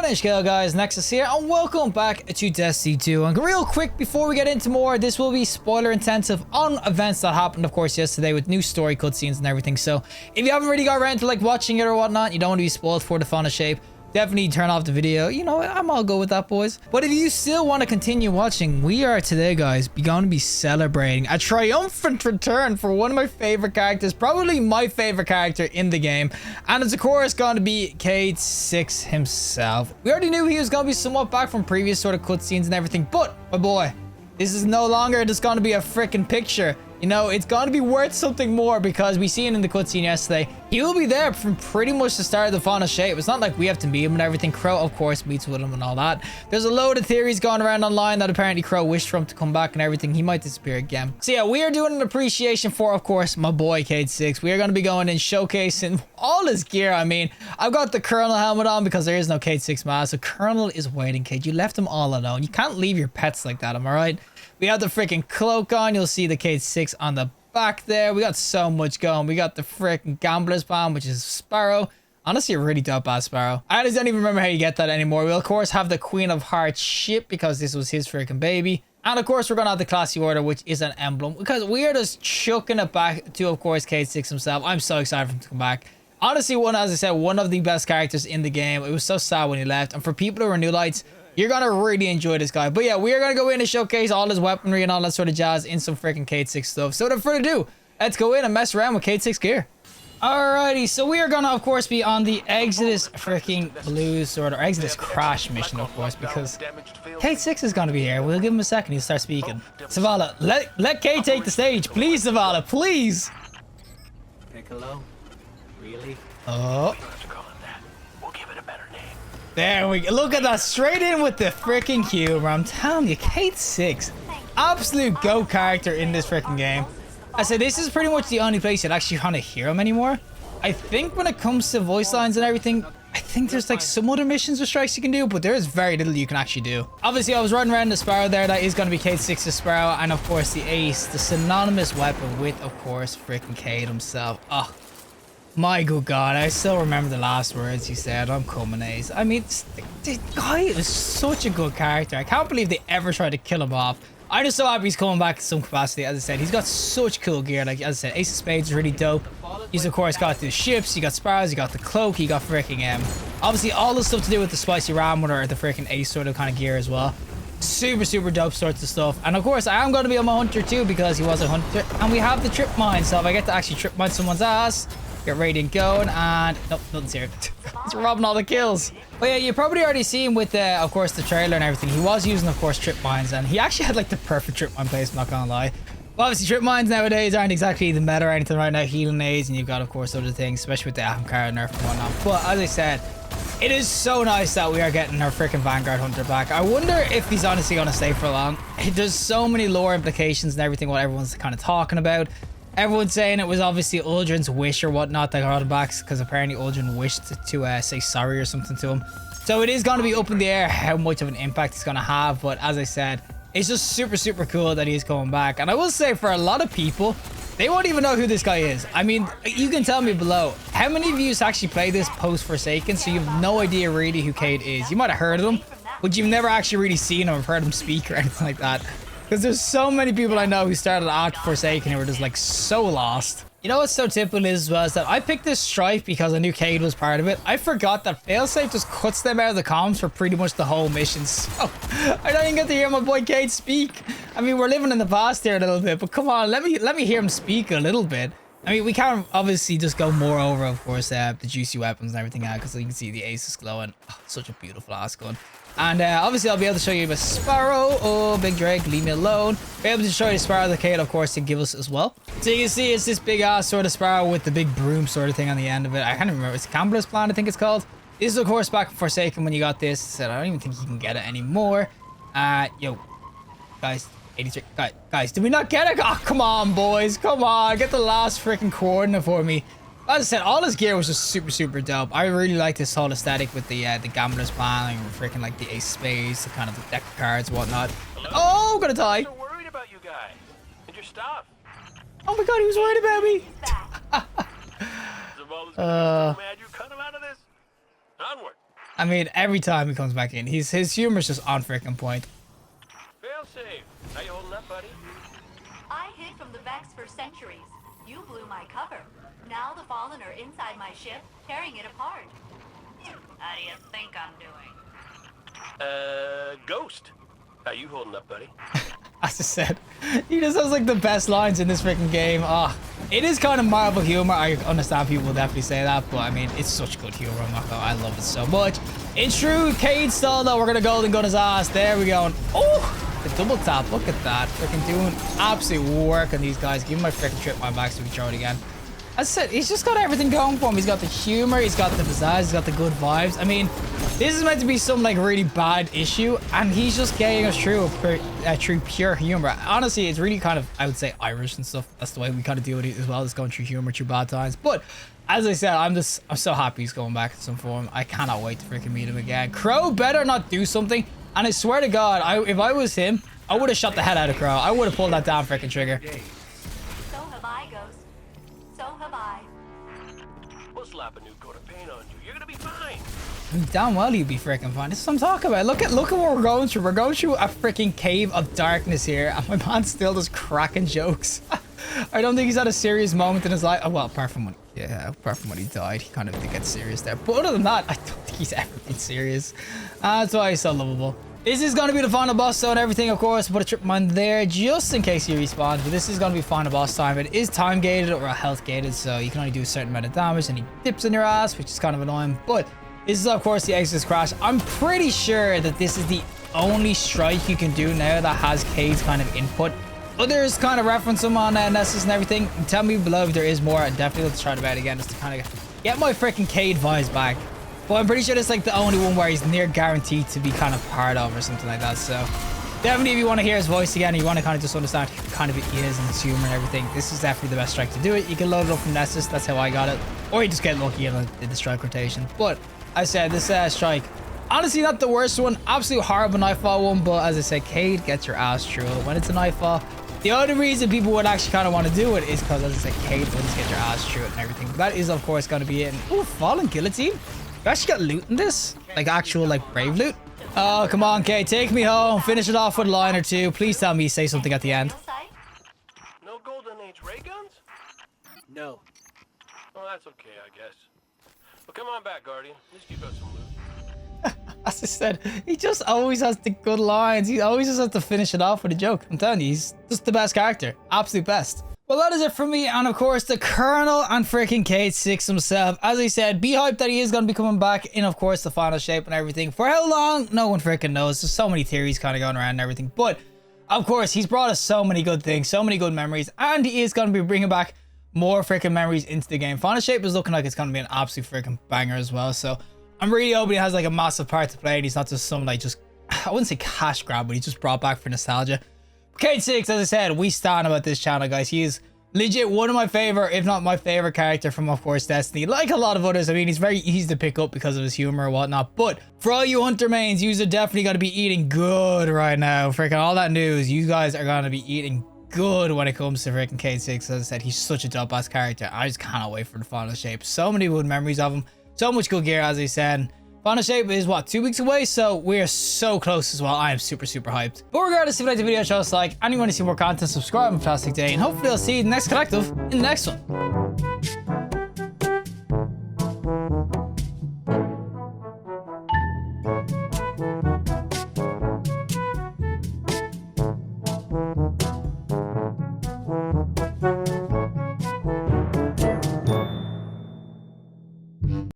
name's Kale, guys. Nexas here, and welcome back to Destiny 2. And real quick, before we get into more, this will be spoiler intensive on events that happened, of course, yesterday with new story cutscenes and everything. So if you haven't really got around to like watching it or whatnot, you don't want to be spoiled for the fun of shape, definitely turn off the video. You know, I'm all good with that, boys. But if you still want to continue watching, we are today, guys, going to be celebrating a triumphant return for one of my favorite characters, probably my favorite character in the game. And it's, of course, going to be CAYDE-6 himself. We already knew he was going to be somewhat back from previous sort of cutscenes and everything, but, my boy, this is no longer just going to be a freaking picture. You know, it's going to be worth something more because we seen in the cutscene yesterday, he will be there from pretty much the start of the final shape. It's not like we have to meet him and everything. Crow, of course, meets with him and all that. There's a load of theories going around online that apparently Crow wished for him to come back and everything. He might disappear again. So yeah, we are doing an appreciation for, of course, my boy CAYDE-6. We are going to be going and showcasing all his gear. I mean, I've got the Colonel helmet on because there is no CAYDE-6 mask. So Colonel is waiting, Cade. You left him all alone. You can't leave your pets like that, am I right? We have the freaking cloak on. You'll see the CAYDE-6 on the back there. We got so much going. We got the freaking Gambler's Band, which is Sparrow. Honestly, a really dope ass Sparrow. I just don't even remember how you get that anymore. We'll, of course, have the Queen of Hearts ship because this was his freaking baby. And, of course, we're going to have the Classy Order, which is an emblem because we are just chucking it back to, of course, CAYDE-6 himself. I'm so excited for him to come back. Honestly, as I said, one of the best characters in the game. It was so sad when he left. And for people who are new lights, you're going to really enjoy this guy. But yeah, we are going to go in and showcase all his weaponry and all that sort of jazz in some freaking CAYDE-6 stuff. So without further ado, let's go in and mess around with CAYDE-6 gear. Alrighty, so we are going to, of course, be on the Exodus freaking Blues sort of, or Exodus Crash mission, of course, because CAYDE-6 is going to be here. We'll give him a second. He'll start speaking. Zavala, let Cade take the stage. Please, Zavala, please. Piccolo? Really? Oh. There we go. Look at that. Straight in with the freaking humor. I'm telling you, CAYDE-6, absolute GOAT character in this freaking game. I said this is pretty much the only place you'd actually want to hear him anymore. I think when it comes to voice lines and everything, I think there's like some other missions or strikes you can do, but there is very little you can actually do. Obviously, I was riding around the Sparrow there. That is going to be CAYDE-6's Sparrow. And of course, the Ace, the synonymous weapon with, of course, freaking Cade himself. Oh. My good God, I still remember the last words he said. I'm coming, Ace. I mean, the guy is such a good character. I can't believe they ever tried to kill him off. I'm just so happy he's coming back in some capacity. As I said, he's got such cool gear. Like, as I said, Ace of Spades is really dope. He's, of course, got the ships. You got Sparrows. You got the cloak. You got freaking, obviously, all the stuff to do with the spicy ram or the freaking Ace sort of kind of gear as well. Super, super dope sorts of stuff. And, of course, I am going to be on my hunter, too, because he was a hunter. And we have the trip mine. So if I get to actually trip mine someone's ass, get Radiant going, and nope, nothing's here. He's robbing all the kills. But yeah, you probably already seen with of course, the trailer and everything. He was using, of course, trip mines, and he actually had like the perfect trip mine place, I'm not gonna lie. But obviously, trip mines nowadays aren't exactly the meta or anything right now. Healing aids, and you've got, of course, other things, especially with the Ahamkara nerf and whatnot. But as I said, it is so nice that we are getting our freaking Vanguard Hunter back. I wonder if he's honestly gonna stay for long. There's so many lore implications and everything, what everyone's kind of talking about. Everyone's saying it was obviously Uldren's wish or whatnot that got him back because apparently Uldren wished to say sorry or something to him. So it is going to be up in the air how much of an impact it's going to have. But as I said, it's just super, super cool that he's coming back. And I will say for a lot of people, they won't even know who this guy is. I mean, you can tell me below. How many of you actually play this post-Forsaken? So you have no idea really who Cade is. You might have heard of him, but you've never actually really seen him or heard him speak or anything like that. Because there's so many people I know who started after Forsaken who were just like so lost. You know what's so typical is as well is that I picked this strife because I knew Cade was part of it. I forgot that failsafe just cuts them out of the comms for pretty much the whole mission. So I don't even get to hear my boy Cade speak. I mean, we're living in the past here a little bit, but come on, let me hear him speak a little bit. I mean, we can't obviously just go more over, of course, the juicy weapons and everything out because you can see the ace is glowing. Oh, such a beautiful ass gun. And obviously, I'll be able to show you a Sparrow. Oh, Big Drake, leave me alone. Be able to show you the Sparrow that Cade, of course, to give us as well. So you can see it's this big ass sort of Sparrow with the big broom sort of thing on the end of it. I can't remember. It's Gambler's Plan, I think it's called. This is, of course, back in Forsaken when you got this. So I don't even think you can get it anymore. Yo, guys, 83. Guys, did we not get it? Oh, come on, boys. Come on. Get the last freaking coordinate for me. As I said, all his gear was just super, super dope. I really like this whole aesthetic with the Gambler's Plan and freaking like the Ace of Spades, the kind of the deck of cards and whatnot. Oh, I'm gonna die. I'm so worried about you guys and your stuff. Oh my God, he was worried about me. Zavala's mad you cut him out of this. Onward. I mean, every time he comes back in, his humor's just on freaking point. Fail safe. How you holding up, buddy? I hid from the Vex for centuries. You blew my cover. Now the Fallen are inside my ship, tearing it apart. How do you think I'm doing? Ghost. How you holding up, buddy? As I said, he just has like the best lines in this freaking game. Oh, it is kind of Marvel humor. I understand people will definitely say that, but I mean, it's such good humor. I'm not gonna, I love it so much. In true Cayde style though, we're gonna golden gun his ass. There we go. And, oh, the double tap. Look at that. Freaking doing absolute work on these guys. Give him my freaking trip my back so we can throw it again. As I said, he's just got everything going for him. He's got the humor, he's got the pizzazz, he's got the good vibes. I mean, this is meant to be some like really bad issue, and he's just getting us through through pure humor. Honestly, it's really kind of, I would say, Irish and stuff. That's the way we kind of deal with it as well. It's going through humor through bad times. But as I said, I'm so happy he's going back in some form. I cannot wait to freaking meet him again. Crow better not do something. And I swear to God, if I was him, I would have shot the head out of Crow. I would have pulled that down freaking trigger. So have I, Ghost. So have I. We'll slap a new coat of paint on you. You're gonna be fine. Damn well you'd be freaking fine. This is what I'm talking about. Look at what we're going through. We're going through a freaking cave of darkness here, and my man's still just cracking jokes. I don't think he's had a serious moment in his life. Oh, well, apart from when he died, he kind of did get serious there. But other than that, I don't think he's ever been serious. That's why he's so lovable. This is going to be the final boss though and everything, of course. Put a trip mine there just in case he respawns. But this is going to be final boss time. It is time gated or health gated, so you can only do a certain amount of damage, and he dips in your ass, which is kind of annoying. But this is, of course, the Exodus Crash. I'm pretty sure that this is the only strike you can do now that has Cayde's kind of input. Others kind of reference them on Nexas and everything. Tell me below if there is more. I'd definitely have to try it out again just to kind of get my freaking Cayde vibes back. But I'm pretty sure it's like the only one where he's near guaranteed to be kind of part of or something like that. So definitely if you want to hear his voice again, and you want to kind of just understand who kind of he is and his humor and everything, this is definitely the best strike to do it. You can load it up from Nexus. That's how I got it. Or you just get lucky and did the strike rotation. But I said this strike, honestly not the worst one. Absolute horrible nightfall one. But as I said, Cayde gets your ass through it when it's a nightfall. The only reason people would actually kind of want to do it is because, as I said, Cayde will just get your ass through it and everything. But that is, of course, going to be it. Oh, fallen guillotine. You actually got loot in this? Like actual, like, brave loot? Oh, come on, Cayde. Take me home. Finish it off with a line or two. Please tell me you say something at the end. No Golden Age ray guns? No. Well, that's okay, I guess. Well, come on back, Guardian. At least you got some loot. As I said, he just always has the good lines. He always just has to finish it off with a joke. I'm telling you, he's just the best character. Absolute best. Well, that is it from me, and of course, the Colonel and freaking CAYDE-6 himself. As I said, be hyped that he is going to be coming back in, of course, the final shape and everything. For how long? No one freaking knows. There's so many theories kind of going around and everything. But, of course, he's brought us so many good things, so many good memories, and he is going to be bringing back more freaking memories into the game. Final shape is looking like it's going to be an absolute freaking banger as well. So, I'm really hoping he has like a massive part to play, and he's not just some like just, I wouldn't say cash grab, but he's just brought back for nostalgia. CAYDE-6, as I said, we stand about this channel, guys. He is legit one of my favorite, if not my favorite character from, of course, Destiny. Like a lot of others, I mean, he's very easy to pick up because of his humor or whatnot. But for all you Hunter mains, you are definitely going to be eating good right now. Freaking all that news, you guys are going to be eating good when it comes to freaking CAYDE-6. As I said, he's such a dope-ass character. I just cannot wait for the final shape. So many good memories of him. So much good gear, as I said. Final shape is what, 2 weeks away, so we are so close as well. I am super hyped. But regardless, if you like the video, show us a like, and you want to see more content, subscribe on Fantastic Day, and hopefully I'll see you in the next collective in the next one.